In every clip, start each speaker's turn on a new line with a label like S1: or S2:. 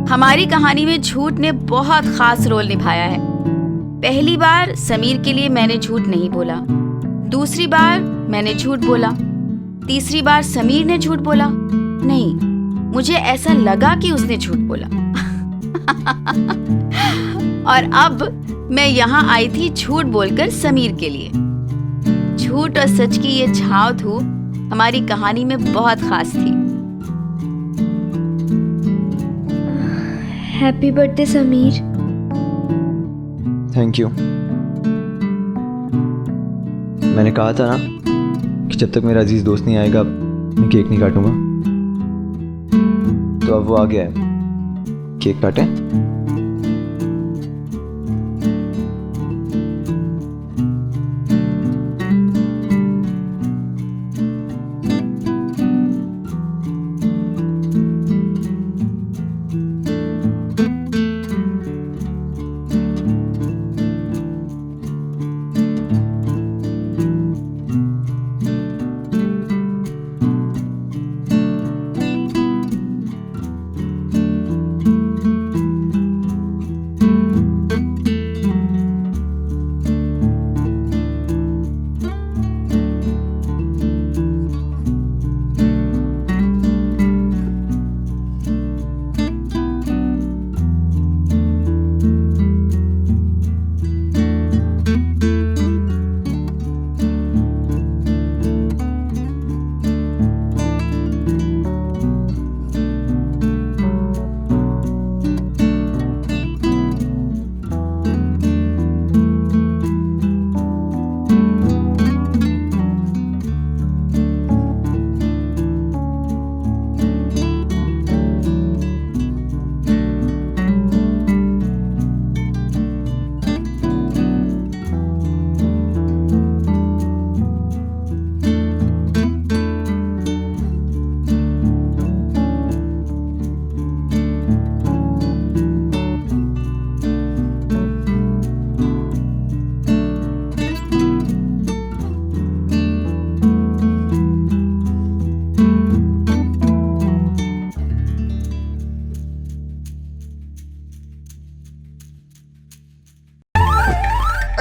S1: हमारी कहानी में झूठ ने बहुत खास रोल निभाया है। पहली बार समीर के लिए मैंने झूठ नहीं बोला, दूसरी बार मैंने झूठ बोला, तीसरी बार समीर ने झूठ बोला। नहीं, मुझे ऐसा लगा कि उसने झूठ बोला। और अब मैं यहाँ आई थी झूठ बोलकर समीर के लिए। झूठ और सच की ये छाव धूप हमारी कहानी में बहुत खास थी।
S2: Happy birthday Sameer.
S3: Thank you. मैंने कहा था ना कि जब तक मेरा अजीज दोस्त नहीं आएगा मैं केक नहीं काटूंगा, तो अब वो आ गया है। केक काटें?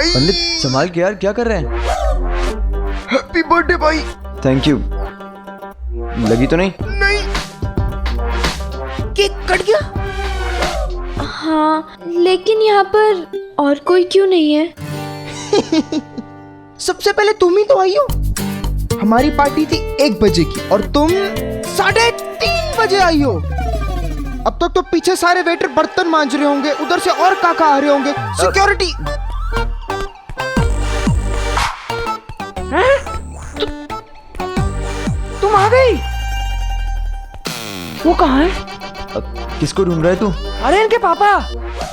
S3: पंडित संभाल के यार, क्या कर रहे हैं?
S4: हैप्पी बर्थडे भाई।
S3: Thank you. लगी तो नहीं?
S4: नहीं, केक कट गया।
S2: हाँ, लेकिन यहाँ पर और कोई क्यों नहीं है?
S4: सबसे पहले तुम ही तो आई हो। हमारी पार्टी थी 1 बजे की और तुम 3:30 बजे आई हो। अब तक तो पीछे सारे वेटर बर्तन मांज रहे होंगे, उधर से और काका आ रहे होंगे। सिक्योरिटी। तुम आ गई? वो कहाँ है?
S3: अब किसको ढूंढ रहा है तू?
S4: अरे इनके पापा।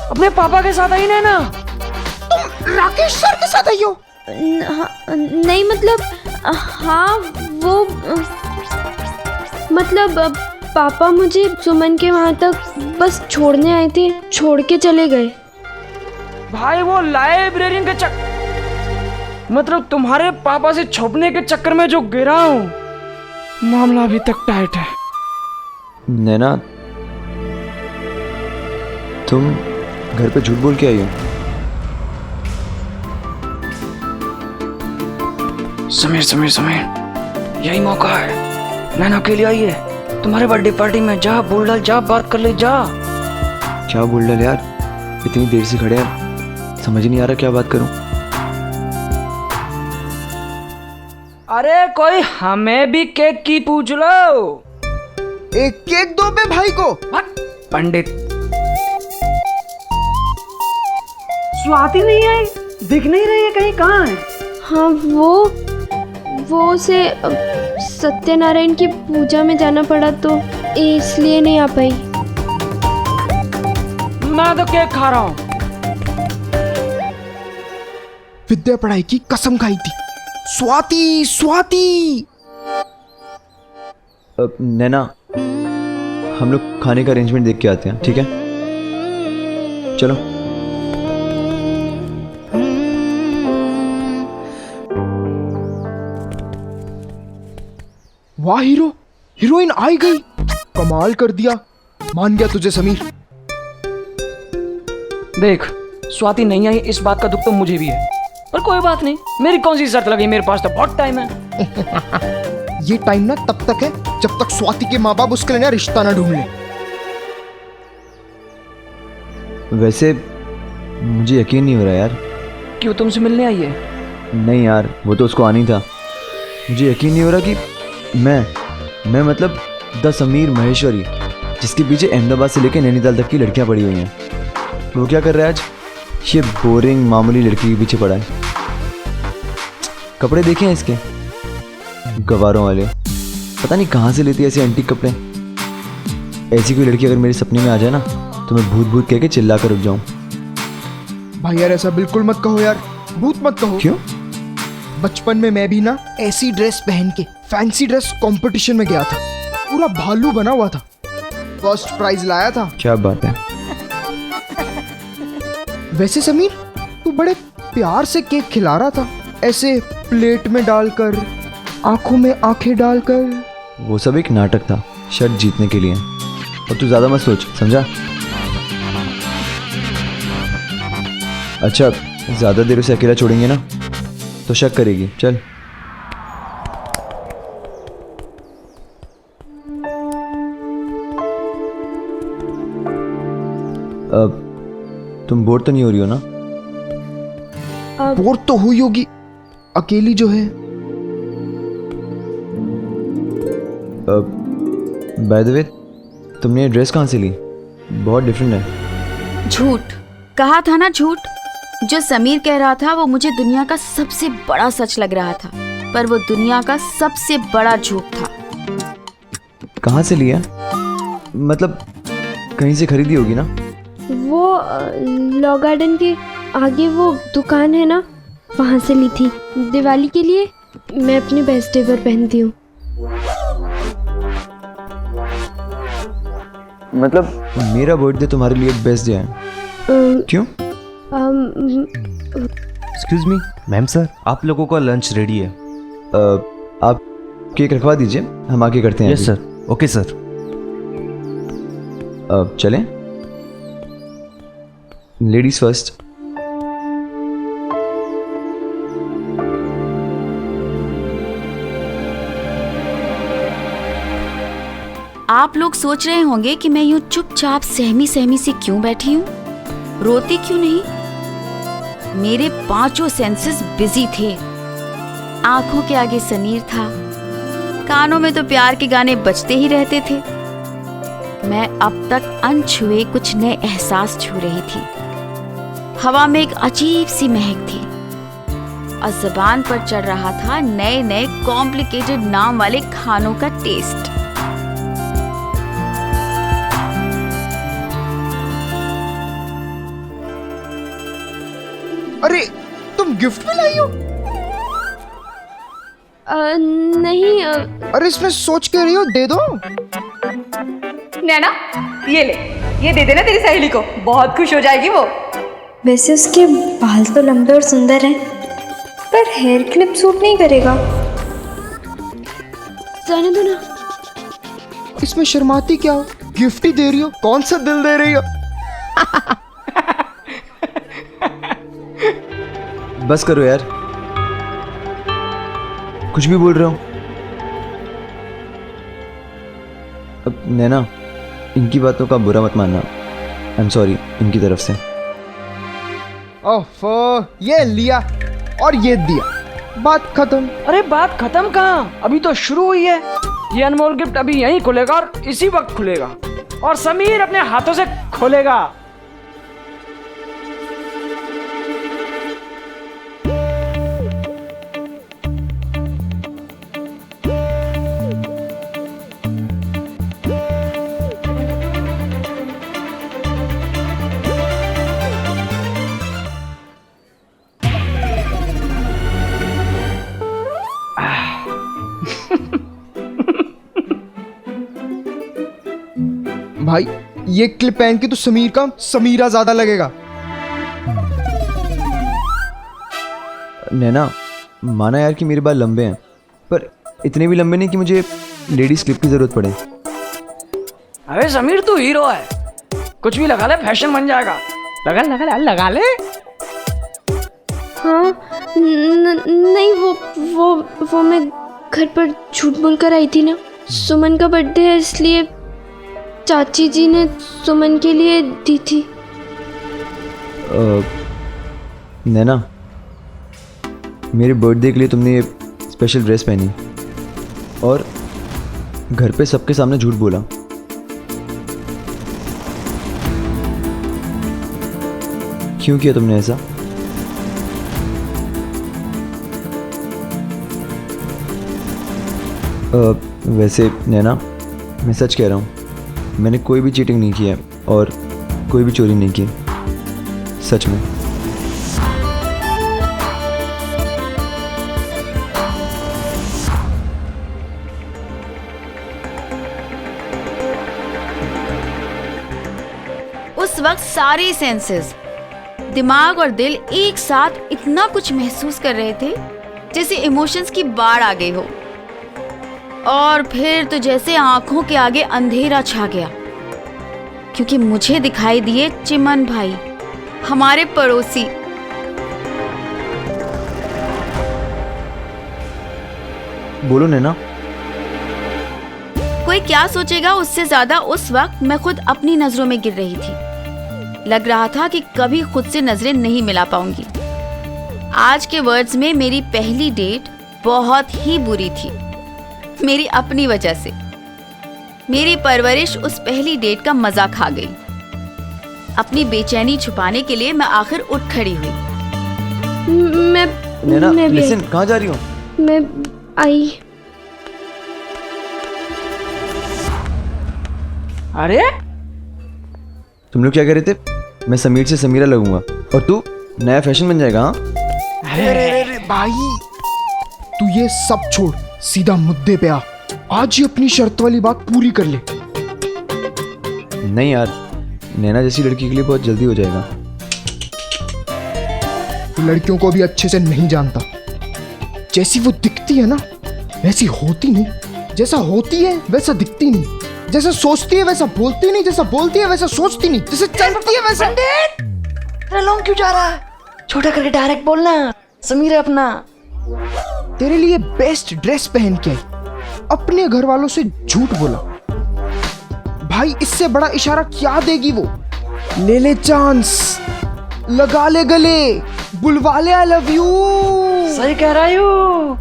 S4: अपने पापा के साथ आई ना। तुम राकेश सर के साथ आई हो?
S2: नहीं मतलब, हाँ वो मतलब पापा मुझे सुमन के वहाँ तक बस छोड़ने आए थे, छोड़ के चले गए।
S5: भाई वो लाइब्रेरियन के मतलब तुम्हारे पापा से छुपने के चक्कर में जो गिरा हूँ, मामला अभी तक टाइट है।
S3: नैना, तुम घर पे झूठ बोल के आई हो?
S5: समीर, यही मौका है। नैना के लिए आई है तुम्हारे बर्थडे पार्टी में। जा बोल डाल, जा बात कर ले, जा।
S3: क्या बोल डाल यार, इतनी देर से खड़े हैं, समझ नहीं आ रहा क्या बात करूं।
S5: अरे कोई हमें भी केक की पूछ लो।
S4: एक केक दो बे भाई को।
S5: पंडित स्वाति नहीं आई, दिख नहीं रही है, कहीं कहाँ है?
S2: हाँ वो उसे सत्यनारायण की पूजा में जाना पड़ा तो इसलिए नहीं आ पाई।
S5: मैं तो केक खा रहा हूँ।
S4: विद्या पढ़ाई की कसम खाई थी। स्वाति।
S3: नैना, हम लोग खाने का अरेंजमेंट देख के आते हैं, ठीक है? चलो।
S4: वाह हीरो, हीरोइन आई गई। कमाल कर दिया। मान गया तुझे समीर।
S5: देख, स्वाति नहीं आई इस बात का दुख तो मुझे भी है, पर कोई बात नहीं, मेरी कौन सी शर्त लगी, मेरे पास तो बहुत टाइम है।
S4: ये टाइम ना तब तक है जब तक स्वाति के माँ बाप उसके लिए ना रिश्ता ना ढूंढ ले।
S3: वैसे मुझे यकीन नहीं हो रहा यार।
S5: क्यों, तुमसे मिलने आई है?
S3: नहीं यार, वो तो उसको आनी था। मुझे यकीन नहीं हो रहा कि मैं मतलब द समीर महेश्वरी, जिसके पीछे अहमदाबाद से लेकर नैनीताल तक की लड़कियां पड़ी हुई हैं, वो क्या कर रहा है आज? ये बोरिंग मामूली लड़की के पीछे पड़ा है। कपड़े देखे हैं इसके, गवारों वाले, पता नहीं कहाँ से लेती है ऐसे एंटीक कपड़े। ऐसी कोई लड़की अगर मेरे सपने में आ जाए ना, तो मैं भूत भूत कह के चिल्ला कर रुक जाऊँ।
S4: भाई यार ऐसा बिल्कुल मत कहो यार, भूत मत कहो।
S3: क्यों?
S4: बचपन में मैं भी ना ऐसी ड्रेस पहन के फैंसी ड्रेस कंपटीशन में गया था, पूरा भालू बना हुआ था, फर्स्ट प्राइज लाया था।
S3: क्या बात है।
S4: वैसे समीर, तू बड़े प्यार से केक खिला रहा था, ऐसे प्लेट में डालकर, आंखों में आंखें डालकर।
S3: वो सब एक नाटक था शर्ट जीतने के लिए, और तू ज़्यादा मत सोच, समझा? अच्छा, ज़्यादा देर उसे अकेला छोड़ेंगे ना तो शक करेगी। चल। अब तुम बोर तो नहीं हो रही हो ना?
S4: बोर तो हुई होगी, अकेली जो है।
S3: बाय द वे, तुमने ये ड्रेस कहाँ से ली? बहुत डिफरेंट है।
S1: झूठ कहा था ना, झूठ। जो समीर कह रहा था वो मुझे दुनिया का सबसे बड़ा सच लग रहा था, पर वो दुनिया का सबसे बड़ा झूठ था।
S3: कहाँ से लिया? मतलब कहीं से खरीदी होगी ना?
S2: वो लॉ गार्डन के आगे वो दुकान है ना, वहाँ से ली थी। दिवाली के लिए मैं अपने बेस्ट डे पर पहनती हूँ।
S3: मतलब मेरा बर्थडे तुम्हारे लिए बेस्ट डे है? क्यों?
S6: एक्सक्यूज मी मैम सर, आप लोगों का लंच रेडी है।
S3: आप केक रखवा दीजिए, हम आके करते हैं।
S6: Yes sir. Okay sir.
S3: चलें? Ladies first.
S1: आप लोग सोच रहे होंगे कि मैं यूं चुपचाप सहमी सहमी सी क्यों बैठी हूँ, रोती क्यों नहीं। मेरे पांचों सेंसेस बिजी थे। आंखों के आगे समीर था, कानों में तो प्यार के गाने बजते ही रहते थे। मैं अब तक अनछुए कुछ नए एहसास छू रही थी। हवा में एक अजीब सी महक थी और जुबान पर चढ़ रहा था नए नए कॉम्प्लिकेटेड नाम वाले खानों का टेस्ट।
S4: अरे तुम गिफ्ट भी लाई हो?
S2: नहीं
S4: अरे इसमें सोच के रही हो, दे दो।
S7: नैना, ये ले, ये दे देना तेरी सहेली को, बहुत खुश हो जाएगी वो।
S8: वैसे उसके बाल तो लंबे और सुंदर हैं, पर हेयर क्लिप सूट नहीं करेगा।
S2: जाने दो ना।
S4: इसमें शर्माती क्या हो? गिफ्ट ही दे रही हो, कौन सा दिल दे रही हो?
S3: बस करो यार, कुछ भी बोल रहे हो। अब नैना, इनकी बातों का बुरा मत मानना। आई एम सॉरी इनकी तरफ से।
S4: ओफो, ये लिया और ये दिया, बात खत्म।
S5: अरे बात खत्म कहाँ, अभी तो शुरू हुई है। ये अनमोल गिफ्ट अभी यहीं खुलेगा और इसी वक्त खुलेगा, और समीर अपने हाथों से खोलेगा।
S4: भाई ये क्लिप पहन के तो समीर का समीरा ज्यादा लगेगा।
S3: नैना, माना यार कि मेरे बाल लंबे हैं, पर इतने भी लंबे नहीं कि मुझे लेडीज क्लिप की जरूरत पड़े।
S5: अरे समीर, तू हीरो है, कुछ भी लगा ले फैशन बन जाएगा। लगा लगा लगा ले।
S2: हाँ नहीं, वो मैं घर पर झूठ बोलकर आई थी ना। सुमन का बर्थडे है इसलिए चाची जी ने सुमन के लिए दी थी।
S3: नैना, मेरे बर्थडे के लिए तुमने ये स्पेशल ड्रेस पहनी और घर पे सबके सामने झूठ बोला। क्यों किया तुमने ऐसा? वैसे नैना, मैं सच कह रहा हूँ, मैंने कोई भी चीटिंग नहीं किया और कोई भी चोरी नहीं की, सच में।
S1: उस वक्त सारे सेंसेस, दिमाग और दिल एक साथ इतना कुछ महसूस कर रहे थे जैसे इमोशंस की बाढ़ आ गई हो। और फिर तो जैसे आंखों के आगे अंधेरा छा गया, क्योंकि मुझे दिखाई दिए चिमन भाई, हमारे पड़ोसी।
S3: बोलो नैना।
S1: कोई क्या सोचेगा उससे ज्यादा उस वक्त मैं खुद अपनी नजरों में गिर रही थी। लग रहा था कि कभी खुद से नजरें नहीं मिला पाऊंगी। आज के वर्ड्स में मेरी पहली डेट बहुत ही बुरी थी, मेरी अपनी वजह से। मेरी परवरिश उस पहली डेट का मजा खा गई। अपनी बेचैनी छुपाने के लिए मैं आखिर उठ खड़ी हुई।
S3: नैना,
S2: मैं भी
S3: लिसन, कहाँ जा रही हो?
S2: मैं आई।
S5: अरे
S3: तुम लोग क्या कह रहे थे? मैं समीर से समीरा लगूंगा और तू नया फैशन बन जाएगा। हाँ,
S4: अरे भाई, तू ये सब छोड़, सीधा मुद्दे पे आ। आज ही अपनी शर्त वाली बात पूरी कर ले।
S3: नहीं यार, नैना जैसी लड़की के लिए बहुत जल्दी हो जाएगा।
S4: तू लड़कियों को भी अच्छे से नहीं जानता। जैसी वो दिखती है ना, वैसी होती नहीं। जैसा होती है वैसा दिखती नहीं। जैसा सोचती है वैसा बोलती नहीं। जैसा बोलती है वैसा सोचती नहीं। जैसे चलती है वैसा।
S5: लॉन्ग क्यों जा रहा है? छोटा करके डायरेक्ट बोलना। समीर है अपना।
S4: तेरे लिए बेस्ट ड्रेस पहन के आई, अपने घर वालों से झूठ बोला। भाई, इससे बड़ा इशारा क्या देगी वो? ले ले चांस, लगा ले गले, बुलवा ले आई लव यू।
S5: सही कह रहा हूँ।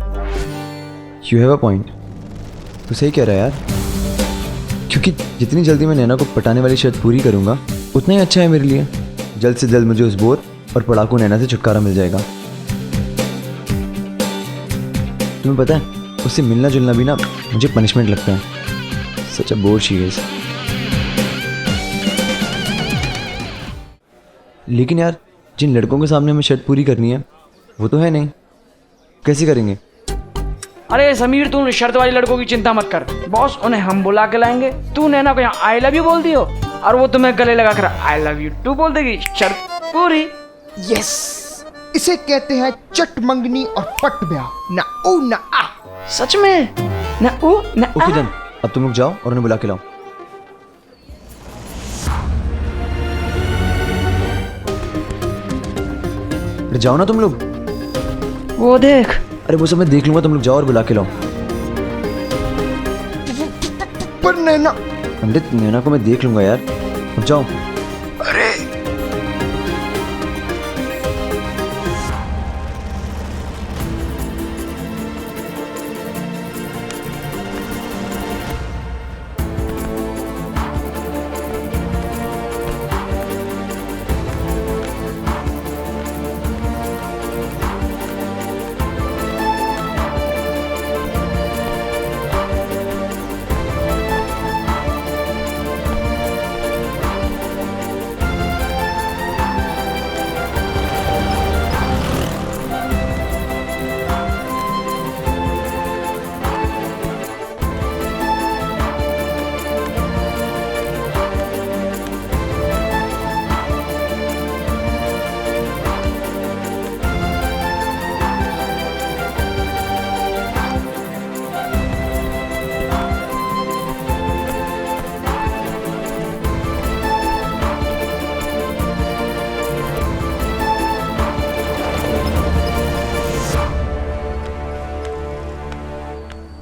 S3: You have a point. तू सही कह रहा है यार, क्योंकि जितनी जल्दी मैं नैना को पटाने वाली शर्त पूरी करूंगा उतना ही अच्छा है मेरे लिए। जल्द से जल्द मुझे उस बोर और पड़ाकू नैना से छुटकारा मिल जाएगा। तुम्हें पता है, उससे मिलना जुलना भी ना मुझे पनिशमेंट लगता है। सच अ बोर शी इज। लेकिन यार, जिन लड़कों के सामने हमें शर्त पूरी करनी है वो तो है नहीं। कैसे करेंगे?
S5: अरे समीर, तू शर्त वाली लड़कों की चिंता मत कर। बॉस, उन्हें हम बुला के लाएंगे। तू नैना को यहाँ आई लव यू बोल दियो और वो तुम्हें गले लगा कर आई लव यू टू बोल देगी। शर्त पूरी।
S4: यस, इसे कहते हैं चट मंगनी और पट ब्याह। ना ओ ना आ।
S5: सच में? ना ओ ना आ।
S3: ओके डन, अब तुम लोग जाओ और उन्हें बुला के लाओ। अरे जाओ ना तुम लोग।
S5: वो देख।
S3: अरे वो सब मैं देख लूंगा, तुम लोग जाओ और बुला के लाओ।
S4: पर नैना।
S3: पंडित, नैना को मैं देख लूंगा यार, अब जाओ।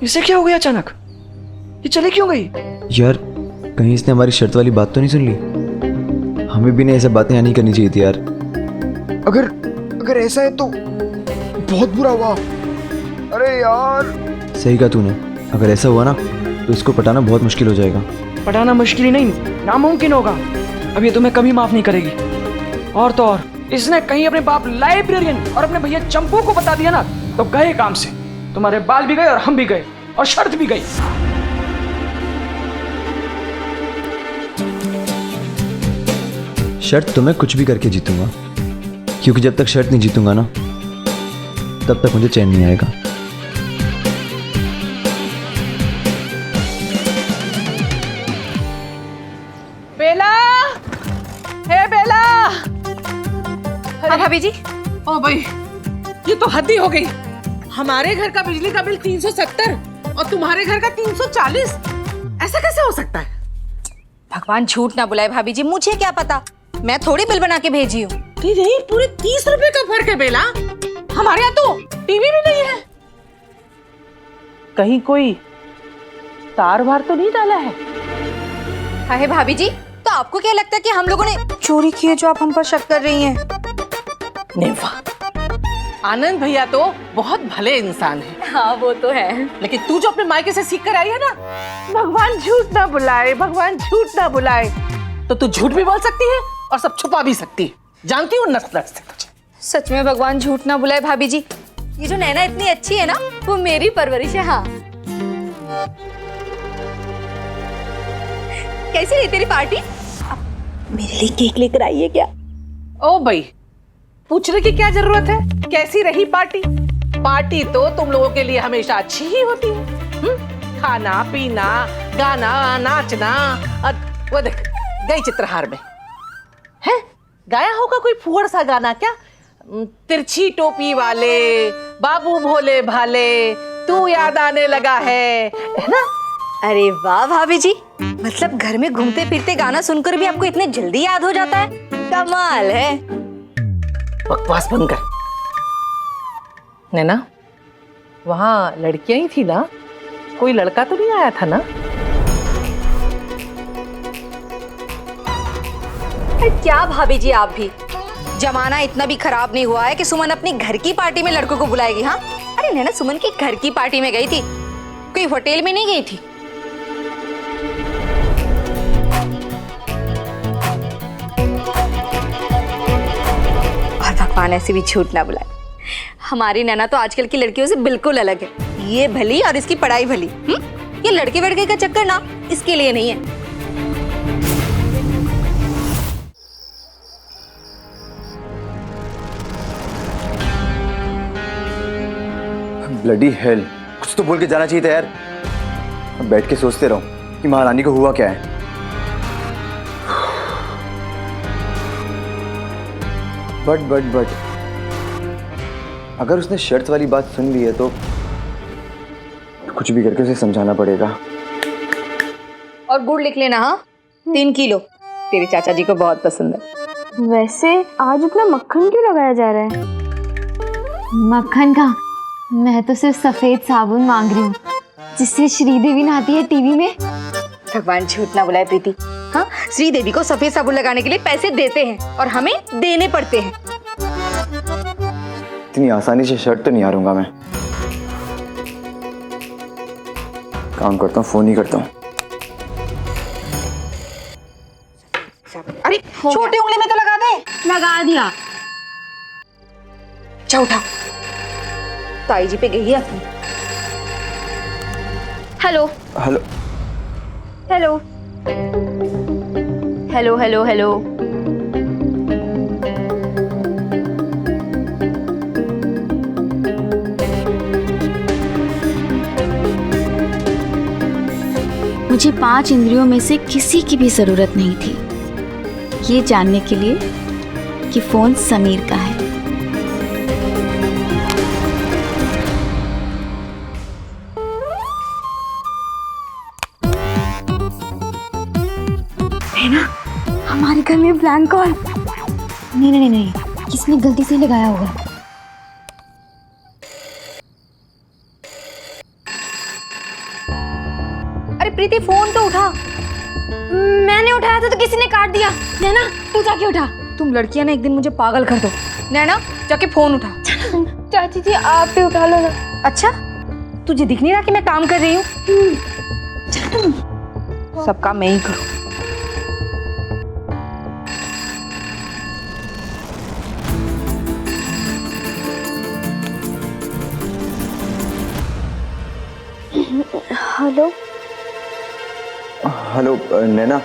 S5: इसे क्या हो गया अचानक? ये चली क्यों गई?
S3: यार कहीं इसने हमारी शर्त वाली बात तो नहीं सुन ली? हमें भी नहीं ऐसे बातें यहाँ नहीं करनी चाहिए थी यार।
S4: अगर अगर ऐसा है तो बहुत बुरा हुआ। अरे यार
S3: सही कहा तूने, अगर ऐसा हुआ ना तो इसको पटाना बहुत मुश्किल हो जाएगा।
S5: पढ़ाना मुश्किल ही नहीं, नामुमकिन होगा। अब ये तुम्हें कभी माफ नहीं करेगी। और तो और इसने कहीं अपने बाप लाइब्रेरियन और अपने भैया चंपू को बता दिया ना तो गए काम से। तुम्हारे बाल भी गए और हम भी गए और शर्त भी गई।
S3: शर्त तो मैं कुछ भी करके जीतूंगा, क्योंकि जब तक शर्त नहीं जीतूंगा ना तब तक मुझे चैन नहीं आएगा।
S9: बेला, हे बेला।
S7: हाँ भाभी जी।
S9: ओ भाई, ये तो हद ही हो गई। हमारे घर का बिजली का बिल 370 और तुम्हारे घर का 340। ऐसा कैसे हो सकता है?
S7: भगवान झूठ ना बुलाए भाभी जी, मुझे क्या पता, मैं थोड़ी बिल बना के भेजी हूँ।
S9: नहीं, पूरे 30 रुपए का फर्क है बेला। हमारे यहाँ तो टीवी भी नहीं है। कहीं कोई तार वार तो नहीं डाला है?
S7: अरे भाभी जी, तो आपको क्या लगता है कि हम लोगों ने चोरी की है जो आप हम पर शक कर रही हैं?
S9: नहीं वाह, आनंद भैया तो बहुत भले इंसान है।
S7: हाँ वो तो है।
S9: लेकिन तू जो अपने मायके से सीख कर आई है ना, भगवान झूठ ना बुलाए, भगवान झूठ ना बुलाए, तो तू झूठ भी बोल सकती है और सब छुपा भी सकती है। जानती हूँ नस नस से तुझे।
S7: सच में भगवान झूठ ना बुलाए भाभी जी, ये जो नैना इतनी अच्छी है ना वो मेरी परवरिश है। हाँ, कैसी रही तेरी पार्टी? मेरे लिए केक लेकर आई है क्या?
S9: ओ भाई, पूछने की क्या जरूरत है कैसी रही पार्टी? पार्टी तो तुम लोगों के लिए हमेशा अच्छी ही होती है। खाना पीना, गाना नाचना। और वो देख गई चित्रहार में है, गाया होगा कोई फुहड़ सा गाना क्या? तिरछी टोपी वाले, बाबू भोले भाले, तू याद आने लगा है ना?
S7: अरे वाह भाभी जी, मतलब घर में घूमते फिरते गाना सुनकर भी आपको इतने जल्दी याद हो जाता है, कमाल है।
S9: बकवास बंद कर। नैना, वहाँ लड़कियां ही थी ना, कोई लड़का तो नहीं आया था ना?
S7: क्या भाभी जी, आप भी जमाना इतना भी खराब नहीं हुआ है कि सुमन अपनी घर की पार्टी में लड़कों को बुलाएगी। हाँ, अरे नैना सुमन की घर की पार्टी में गई थी, कोई होटल में नहीं गई थी। और भगवान ऐसे भी झूठ ना बुलाए, हमारी नैना तो आजकल की लड़कियों से बिल्कुल अलग है। ये भली और इसकी पढ़ाई भली। ये लड़के वड़के का चक्कर ना इसके लिए नहीं है।
S3: ब्लडी हेल, कुछ तो बोल के जाना चाहिए था यार। अब बैठ के सोचते रहो कि महारानी को हुआ क्या है। बट अगर उसने शर्त वाली बात सुन ली है तो कुछ भी करके उसे समझाना पड़ेगा।
S7: और गुड़ लिख लेना। हाँ, 3 किलो, तेरे चाचा जी को बहुत पसंद है।
S2: वैसे आज इतना मक्खन क्यों लगाया जा रहा है? मक्खन का? मैं तो सिर्फ सफेद साबुन मांग रही हूँ जिससे श्रीदेवी नहाती है टीवी में।
S7: भगवान झूठ ना बुलाए प्रीति। हाँ, श्रीदेवी को सफेद साबुन लगाने के लिए पैसे देते हैं और हमें देने पड़ते हैं।
S3: इतनी आसानी से शर्ट तो नहीं हारूंगा मैं। काम करता हूँ, फोन ही करता हूँ।
S7: अरे छोटे उंगली में तो लगा दे।
S2: लगा दिया।
S7: जा उठा, ताई जी पे गई है अपनी।
S2: Hello
S3: hello
S2: hello hello hello hello.
S1: मुझे 5 इंद्रियों में से किसी की भी ज़रूरत नहीं थी ये जानने के लिए कि फ़ोन समीर का है।
S2: हमारे घर में ब्लैंक कॉल। नहीं, किसने गलती से लगाया होगा।
S7: प्रीति फोन तो उठा।
S2: मैंने उठाया था तो किसी ने काट दिया। नैना तू जाके उठा।
S7: तुम लड़कियां ना एक दिन मुझे पागल कर दो। नैना जाके फोन उठा।
S2: चाची जी आप भी उठा लो ना।
S7: अच्छा तुझे दिख नहीं रहा कि मैं काम कर रही हूँ? सब काम मैं ही करूँ।
S2: हेलो
S3: हेलो नैना,